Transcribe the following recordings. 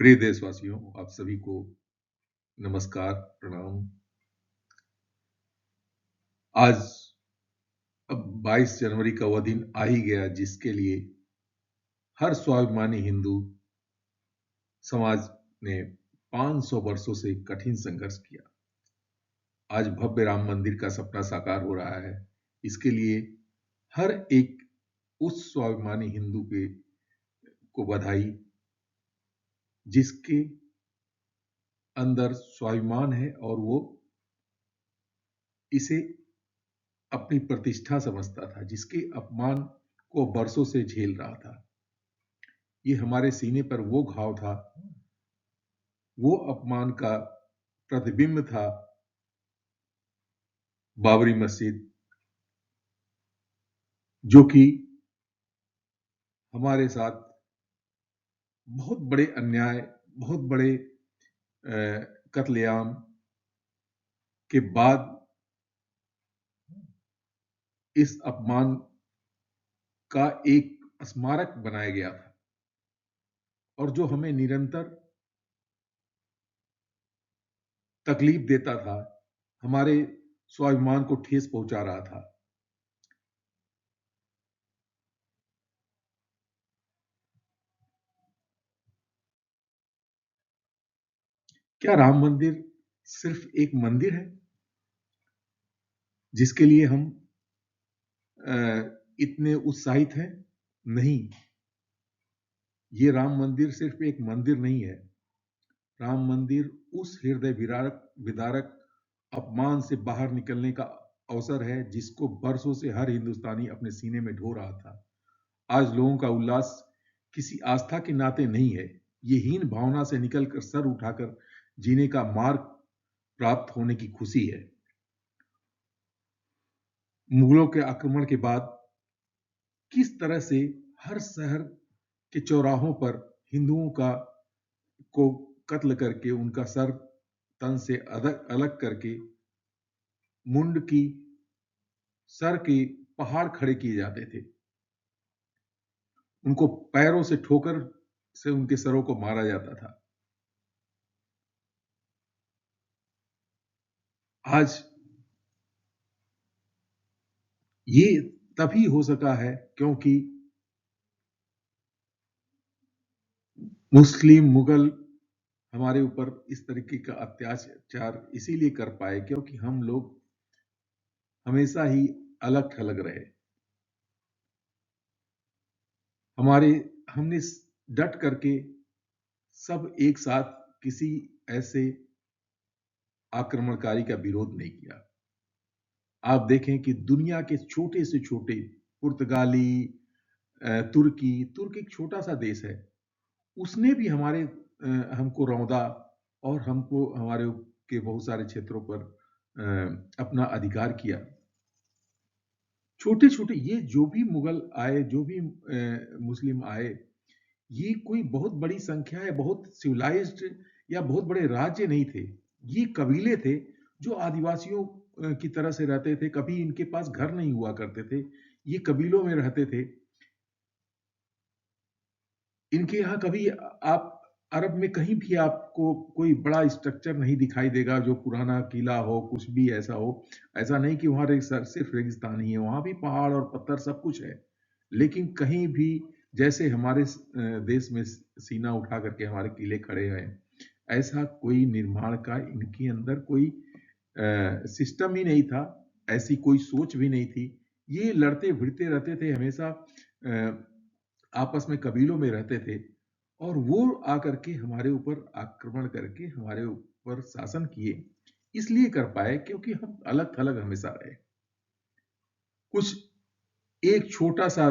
प्रिय देशवासियों, आप सभी को नमस्कार, प्रणाम। आज अब 22 जनवरी का वह दिन आ ही गया जिसके लिए हर स्वाभिमानी हिंदू समाज ने 500 वर्षों से कठिन संघर्ष किया। आज भव्य राम मंदिर का सपना साकार हो रहा है। इसके लिए हर एक उस स्वाभिमानी हिंदू को बधाई जिसके अंदर स्वाभिमान है और वो इसे अपनी प्रतिष्ठा समझता था, जिसके अपमान को बरसों से झेल रहा था। ये हमारे सीने पर वो घाव था, वो अपमान का प्रतिबिंब था बाबरी मस्जिद, जो कि हमारे साथ बहुत बड़े अन्याय, बहुत बड़े कत्लेआम के बाद इस अपमान का एक स्मारक बनाया गया था और जो हमें निरंतर तकलीफ देता था, हमारे स्वाभिमान को ठेस पहुंचा रहा था। क्या राम मंदिर सिर्फ एक मंदिर है जिसके लिए हम इतने उत्साहित हैं? नहीं, ये राम मंदिर सिर्फ एक मंदिर नहीं है। राम मंदिर उस हृदय विदारक अपमान से बाहर निकलने का अवसर है जिसको बरसों से हर हिंदुस्तानी अपने सीने में ढो रहा था। आज लोगों का उल्लास किसी आस्था के नाते नहीं है, ये हीन भावना से निकलकर सर उठाकर जीने का मार्ग प्राप्त होने की खुशी है। मुगलों के आक्रमण के बाद किस तरह से हर शहर के चौराहों पर हिंदुओं को कत्ल करके उनका सर तन से अलग अलग करके मुंड की सर के पहाड़ खड़े किए जाते थे। उनको पैरों से ठोकर से उनके सरों को मारा जाता था। आज ये तभी हो सका है क्योंकि मुस्लिम मुगल हमारे ऊपर इस तरीके का अत्याचार इसीलिए कर पाए क्योंकि हम लोग हमेशा ही अलग थलग रहे। हमने डट करके सब एक साथ किसी ऐसे आक्रमणकारी का विरोध नहीं किया। आप देखें कि दुनिया के छोटे से छोटे पुर्तगाली, तुर्क एक छोटा सा देश है, उसने भी हमको रौंदा और हमको हमारे के बहुत सारे क्षेत्रों पर अपना अधिकार किया। छोटे छोटे ये जो भी मुगल आए, जो भी मुस्लिम आए, ये कोई बहुत बड़ी संख्या है, बहुत सिविलाइज्ड या बहुत बड़े राज्य नहीं थे। ये कबीले थे जो आदिवासियों की तरह से रहते थे। कभी इनके पास घर नहीं हुआ करते थे, ये कबीलों में रहते थे। इनके यहाँ कभी आप अरब में कहीं भी आपको कोई बड़ा स्ट्रक्चर नहीं दिखाई देगा जो पुराना किला हो, कुछ भी ऐसा हो। ऐसा नहीं कि वहाँ सिर्फ रेगिस्तान ही है, वहाँ भी पहाड़ और पत्थर सब कुछ है। लेकिन कहीं भी जैसे हमारे देश में सीना उठा करके हमारे किले खड़े हैं, ऐसा कोई निर्माण का इनके अंदर कोई सिस्टम ही नहीं था, ऐसी कोई सोच भी नहीं थी। ये लड़ते भिड़ते रहते थे हमेशा, आपस में कबीलों में रहते थे और वो आकर के हमारे ऊपर आक्रमण करके हमारे ऊपर शासन किए। इसलिए कर पाए क्योंकि हम अलग थलग हमेशा रहे। कुछ एक छोटा सा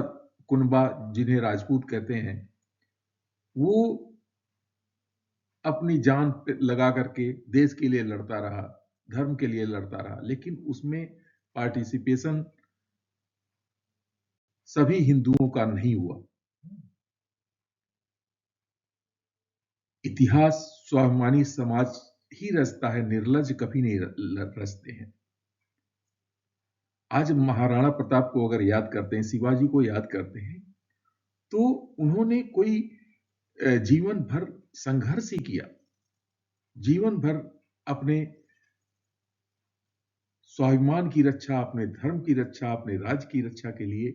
कुनबा जिन्हें राजपूत कहते हैं, वो अपनी जान लगा करके देश के लिए लड़ता रहा, धर्म के लिए लड़ता रहा, लेकिन उसमें पार्टिसिपेशन सभी हिंदुओं का नहीं हुआ। इतिहास स्वाभिमानी समाज ही रचता है, निर्लज कभी नहीं रचते हैं। आज महाराणा प्रताप को अगर याद करते हैं, शिवाजी को याद करते हैं, तो उन्होंने कोई जीवन भर संघर्ष ही किया, जीवन भर अपने स्वाभिमान की रक्षा, अपने धर्म की रक्षा, अपने राज्य की रक्षा के लिए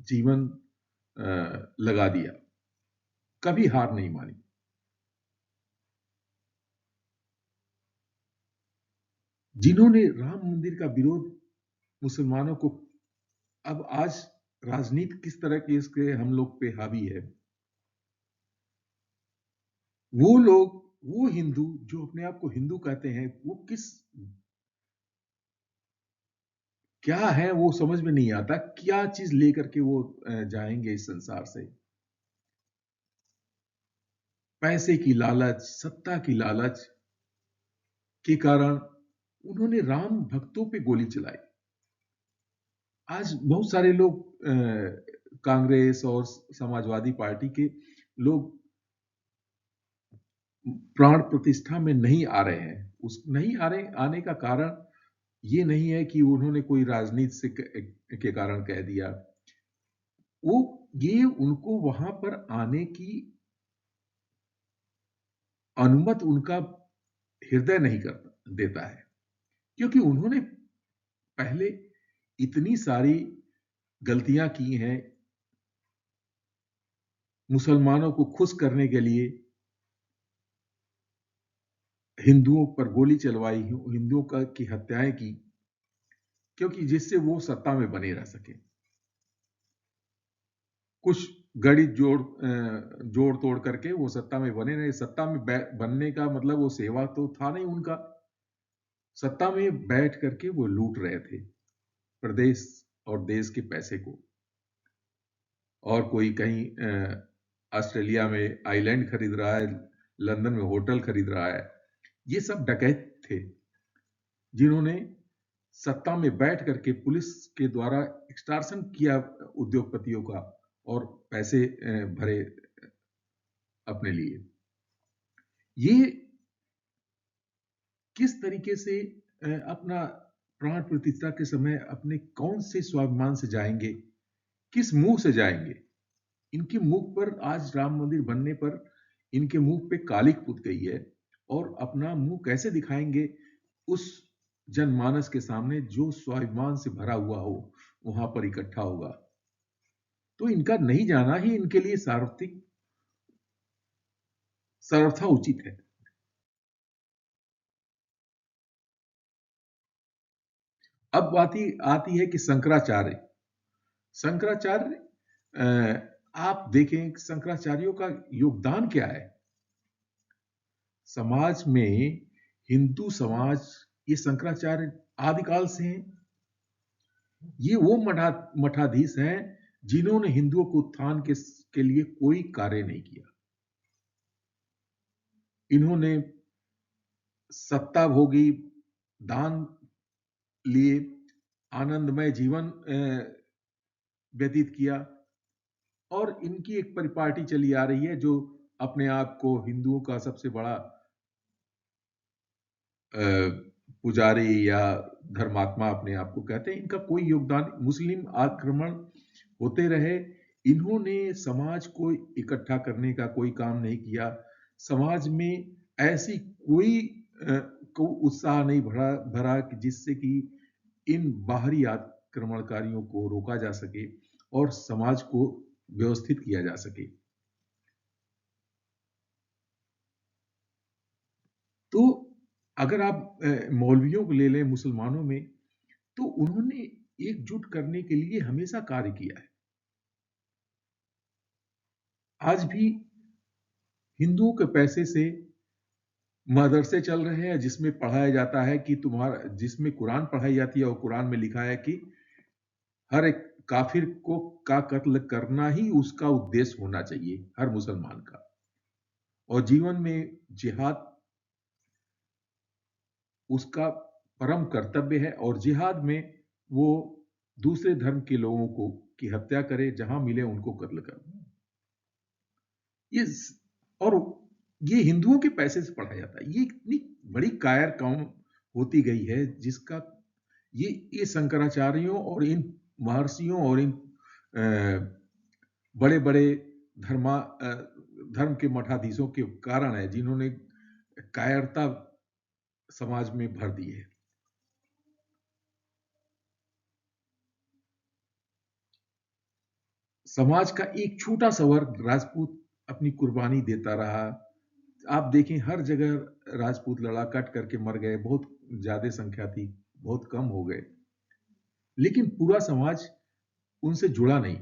जीवन लगा दिया, कभी हार नहीं मानी। जिन्होंने राम मंदिर का विरोध मुसलमानों को, अब आज राजनीति किस तरह की इसके हम लोग पे हावी है, वो लोग, वो हिंदू जो अपने आप को हिंदू कहते हैं, वो क्या है वो समझ में नहीं आता, क्या चीज लेकर के वो जाएंगे इस संसार से। पैसे की लालच, सत्ता की लालच के कारण उन्होंने राम भक्तों पे गोली चलाई। आज बहुत सारे लोग कांग्रेस और समाजवादी पार्टी के लोग प्राण प्रतिष्ठा में नहीं आ रहे हैं। उस नहीं आ रहे, आने का कारण ये नहीं है कि उन्होंने कोई राजनीति से के कारण कह दिया, वो ये उनको वहां पर आने की अनुमति उनका हृदय नहीं कर देता है, क्योंकि उन्होंने पहले इतनी सारी गलतियां की हैं, मुसलमानों को खुश करने के लिए हिंदुओं पर गोली चलवाई, हिंदुओं की हत्याएं की, क्योंकि जिससे वो सत्ता में बने रह सके। कुछ गड़ी जोड़ तोड़ करके वो सत्ता में बने रहे। सत्ता में बनने का मतलब वो सेवा तो था नहीं उनका, सत्ता में बैठ करके वो लूट रहे थे प्रदेश और देश के पैसे को। और कोई कहीं ऑस्ट्रेलिया में आइलैंड खरीद रहा है, लंदन में होटल खरीद रहा है। ये सब डकैत थे जिन्होंने सत्ता में बैठ करके पुलिस के द्वारा एक्सटॉर्शन किया उद्योगपतियों का और पैसे भरे अपने लिए। ये किस तरीके से अपना प्राण प्रतिष्ठा के समय अपने कौन से स्वाभिमान से जाएंगे, किस मुंह से जाएंगे। इनके मुख पर आज राम मंदिर बनने पर इनके मुंह पे कालिक पुत गई है, और अपना मुंह कैसे दिखाएंगे उस जनमानस के सामने जो स्वाभिमान से भरा हुआ हो वहां पर इकट्ठा होगा। तो इनका नहीं जाना ही इनके लिए सर्वथा उचित है। अब आती है कि शंकराचार्य आप देखें शंकराचार्यों का योगदान क्या है समाज में। हिंदू समाज, ये शंकराचार्य आदिकाल से हैं। ये वो मठाधीश हैं जिन्होंने हिंदुओं के उत्थान के लिए कोई कार्य नहीं किया। इन्होंने सत्ता भोगी, दान लिए, आनंदमय जीवन व्यतीत किया, और इनकी एक परिपाटी चली आ रही है जो अपने आप को हिंदुओं का सबसे बड़ा पुजारी या धर्मात्मा अपने आप को कहते हैं। इनका कोई योगदान, मुस्लिम आक्रमण होते रहे, इन्होंने समाज को इकट्ठा करने का कोई काम नहीं किया। समाज में ऐसी को उत्साह नहीं भरा कि जिससे कि इन बाहरी आक्रमणकारियों को रोका जा सके और समाज को व्यवस्थित किया जा सके। तो अगर आप मौलवियों को ले लें मुसलमानों में, तो उन्होंने एकजुट करने के लिए हमेशा कार्य किया है। आज भी हिंदुओं के पैसे से मदरसे चल रहे हैं जिसमें पढ़ाया जाता है कि जिसमें कुरान पढ़ाई जाती है, और कुरान में लिखा है कि हर एक काफिर का कत्ल करना ही उसका उद्देश्य होना चाहिए, हर मुसलमान का। और जीवन में जिहाद उसका परम कर्तव्य है, और जिहाद में वो दूसरे धर्म के लोगों को की हत्या करे, जहां मिले उनको कत्ल कर। ये और ये हिंदुओं के पैसे से पढ़ाया जाता है। ये इतनी बड़ी कायर कौम होती गई है जिसका ये शंकराचार्यों और इन महर्षियों और इन बड़े बड़े धर्म के मठाधीशों के कारण है, जिन्होंने कायरता समाज में भर दी है। समाज का एक छोटा सा वर्ग राजपूत अपनी कुर्बानी देता रहा। आप देखें, हर जगह राजपूत लड़ा, कट करके मर गए, बहुत ज्यादा संख्या थी, बहुत कम हो गए, लेकिन पूरा समाज उनसे जुड़ा नहीं,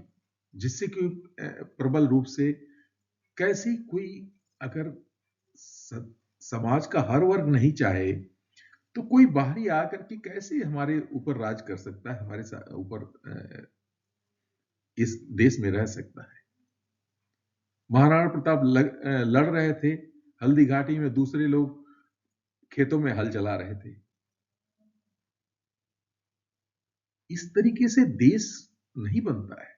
जिससे कि प्रबल रूप से कैसे कोई, अगर समाज का हर वर्ग नहीं चाहे तो कोई बाहरी आकर के कैसे हमारे ऊपर राज कर सकता है, हमारे ऊपर इस देश में रह सकता है। महाराणा प्रताप लड़ रहे थे हल्दी घाटी में, दूसरे लोग खेतों में हल चला रहे थे। इस तरीके से देश नहीं बनता है,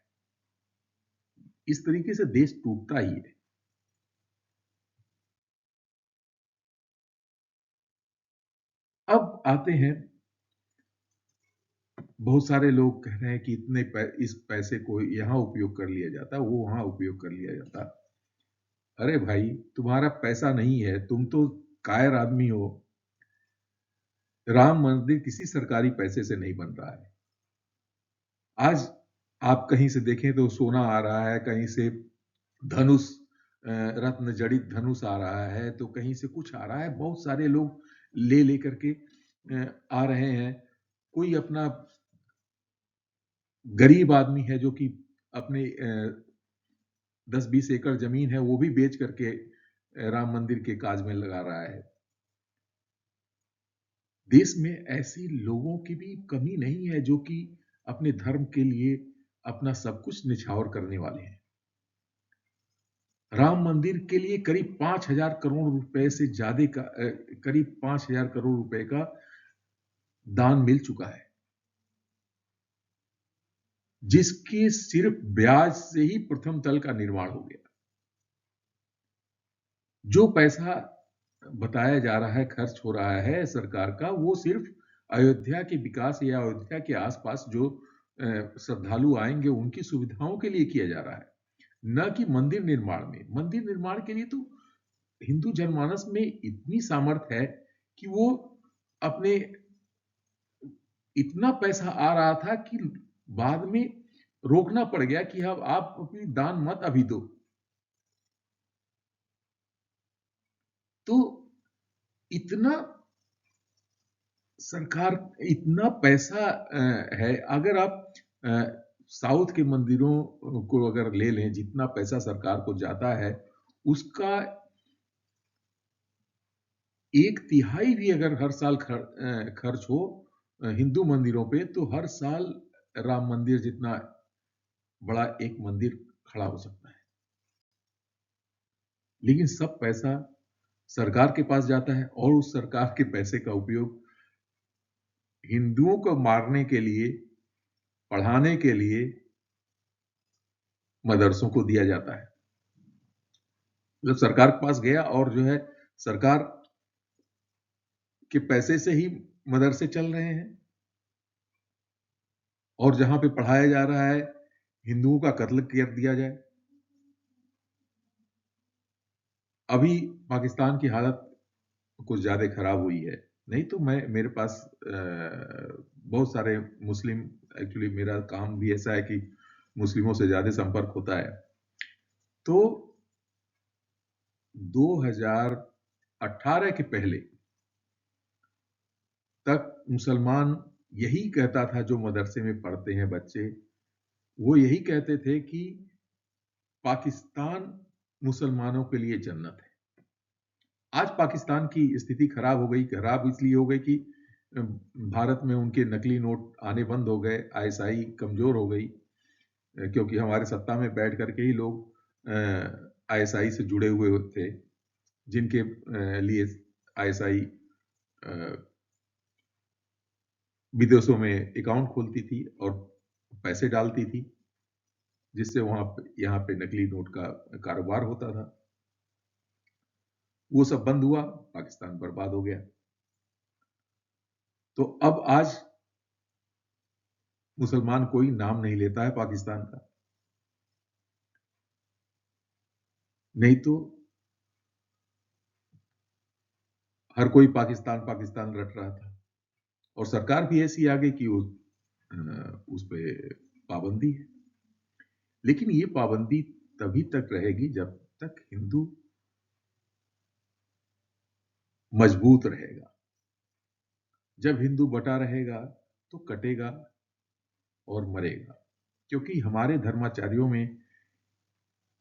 इस तरीके से देश टूटता ही है। अब आते हैं, बहुत सारे लोग कह रहे हैं कि इस पैसे को यहां उपयोग कर लिया जाता, वो वहां उपयोग कर लिया जाता। अरे भाई, तुम्हारा पैसा नहीं है, तुम तो कायर आदमी हो। राम मंदिर किसी सरकारी पैसे से नहीं बन रहा है। आज आप कहीं से देखें तो सोना आ रहा है, कहीं से धनुष, रत्न जड़ित धनुष आ रहा है, तो कहीं से कुछ आ रहा है। बहुत सारे लोग ले लेकर के आ रहे हैं। कोई अपना गरीब आदमी है जो कि अपने 10-20 एकड़ जमीन है, वो भी बेच करके राम मंदिर के काज में लगा रहा है। देश में ऐसे लोगों की भी कमी नहीं है जो कि अपने धर्म के लिए अपना सब कुछ निछावर करने वाले हैं। राम मंदिर के लिए करीब 5,000 करोड़ रुपए से ज्यादा का, करीब 5,000 करोड़ रुपए का दान मिल चुका है, जिसके सिर्फ ब्याज से ही प्रथम तल का निर्माण हो गया। जो पैसा बताया जा रहा है, खर्च हो रहा है सरकार का, वो सिर्फ अयोध्या के विकास या अयोध्या के आसपास जो श्रद्धालु आएंगे उनकी सुविधाओं के लिए किया जा रहा है, न कि मंदिर निर्माण में। मंदिर निर्माण के लिए तो हिंदू जनमानस में इतनी सामर्थ्य है कि वो अपने, इतना पैसा आ रहा था कि बाद में रोकना पड़ गया कि अब आप अपनी दान मत अभी दो। तो इतना सरकार, इतना पैसा है। अगर आप साउथ के मंदिरों को अगर ले लें, जितना पैसा सरकार को जाता है, उसका 1/3 भी अगर हर साल खर्च हो हिंदू मंदिरों पे, तो हर साल राम मंदिर जितना बड़ा एक मंदिर खड़ा हो सकता है। लेकिन सब पैसा सरकार के पास जाता है, और उस सरकार के पैसे का उपयोग हिंदुओं को मारने के लिए, पढ़ाने के लिए मदरसों को दिया जाता है। जब सरकार के पास गया, और जो है सरकार के पैसे से ही मदरसे चल रहे हैं, और जहां पे पढ़ाया जा रहा है हिंदुओं का कत्ल कर दिया जाए। अभी पाकिस्तान की हालत कुछ ज्यादा खराब हुई है। नहीं तो मेरे पास बहुत सारे मुस्लिम, एक्चुअली मेरा काम भी ऐसा है कि मुस्लिमों से ज्यादा संपर्क होता है। तो 2018 के पहले तक मुसलमान यही कहता था, जो मदरसे में पढ़ते हैं बच्चे, वो यही कहते थे कि पाकिस्तान मुसलमानों के लिए जन्नत है। आज पाकिस्तान की स्थिति खराब हो गई। खराब इसलिए हो गई कि भारत में उनके नकली नोट आने बंद हो गए, आईएसआई कमजोर हो गई, क्योंकि हमारे सत्ता में बैठ करके ही लोग आईएसआई से जुड़े हुए थे, जिनके लिए आईएसआई विदेशों में अकाउंट खोलती थी और पैसे डालती थी, जिससे यहाँ पे नकली नोट का कारोबार होता था। वो सब बंद हुआ, पाकिस्तान बर्बाद हो गया। तो अब आज मुसलमान कोई नाम नहीं लेता है पाकिस्तान का। नहीं तो हर कोई पाकिस्तान पाकिस्तान रट रहा था और सरकार भी ऐसी आ गई कि उस पे पाबंदी है। लेकिन ये पाबंदी तभी तक रहेगी जब तक हिंदू मजबूत रहेगा। जब हिंदू बटा रहेगा तो कटेगा और मरेगा, क्योंकि हमारे धर्माचार्यों में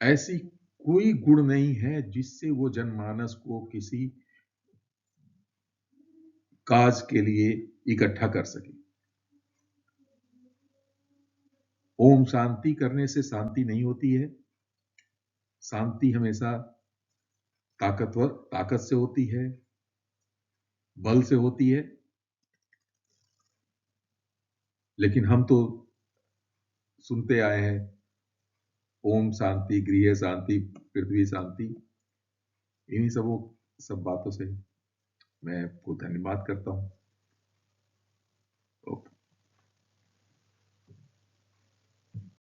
ऐसी कोई गुण नहीं है जिससे वो जनमानस को किसी काज के लिए इकट्ठा कर सके। ओम शांति करने से शांति नहीं होती है। शांति हमेशा ताकत से होती है, बल से होती है। लेकिन हम तो सुनते आए हैं ओम शांति, गृह शांति, पृथ्वी शांति। इन्हीं सब बातों से मैं आपको धन्यवाद करता हूं।